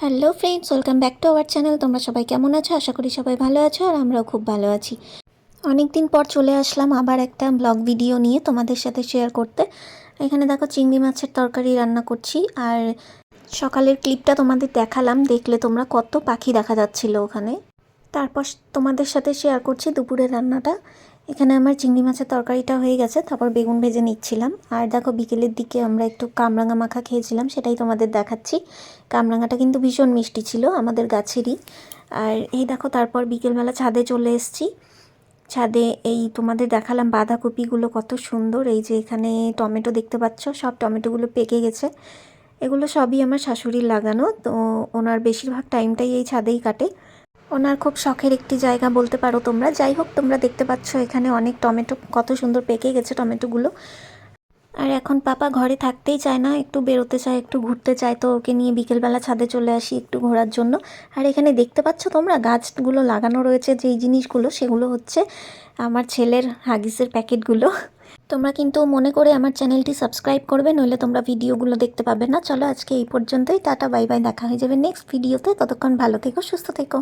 Hello friends, welcome back to our channel. তোমরা সবাই কেমন আছো? আশা করি সবাই ভালো আছো আর আমরাও খুব ভালো আছি। অনেক দিন পর চলে আসলাম আবার একটা ব্লগ ভিডিও নিয়ে তোমাদের সাথে শেয়ার করতে। এখানে দেখো চিংড়ি মাছের তরকারি রান্না করছি। আর সকালের ক্লিপটা তোমাদের দেখালাম, দেখলে তোমরা কত পাখি দেখা যাচ্ছিল ওখানে। তারপর তোমাদের সাথে শেয়ার করছি দুপুরের রান্নাটা। এখানে আমার চিংড়ি মাছের তরকারিটা হয়ে গেছে, তারপর বেগুন ভেজে নিচ্ছিলাম। আর দেখো বিকেলের দিকে আমরা একটু কামরাঙা মাখা খেয়েছিলাম, সেটাই তোমাদের দেখাচ্ছি। কামরাঙাটা কিন্তু ভীষণ মিষ্টি ছিল, আমাদের গাছেরই। আর এই দেখো তারপর বিকেলবেলা ছাদে চলে এসেছি। ছাদে এই তোমাদের দেখালাম বাঁধাকপিগুলো কত সুন্দর। এই যে এখানে টমেটো দেখতে পাচ্ছ, সব টমেটোগুলো পেকে গেছে। এগুলো সবই আমার শাশুড়ির লাগানো, তো ওনার বেশিরভাগ টাইমটাই এই ছাদেই কাটে। ওনার খুব শখের একটি জায়গা বলতে পারো তোমরা। যাই হোক, তোমরা দেখতে পাচ্ছ এখানে অনেক টমেটো কত সুন্দর পেকে গেছে টমেটোগুলো। আর এখন পাপা ঘরে থাকতেই চায় না, একটু বেরোতে চায়, একটু ঘুরতে চায়, তো ওকে নিয়ে বিকেলবেলা ছাদে চলে আসি একটু ঘোরার জন্য। আর এখানে দেখতে পাচ্ছ তোমরা গাছগুলো লাগানো রয়েছে, যেই জিনিসগুলো সেগুলো হচ্ছে আমার ছেলের হাগিসের প্যাকেটগুলো। তোমরা কিন্তু মনে করে আমার চ্যানেলটি সাবস্ক্রাইব করবে, নইলে তোমরা ভিডিওগুলো দেখতে পাবে না। চলো আজকে এই পর্যন্তই, টাটা বাই বাই, দেখা হয়ে যাবে নেক্সট ভিডিওতে। ততক্ষণ ভালো থেকো, সুস্থ থেকো।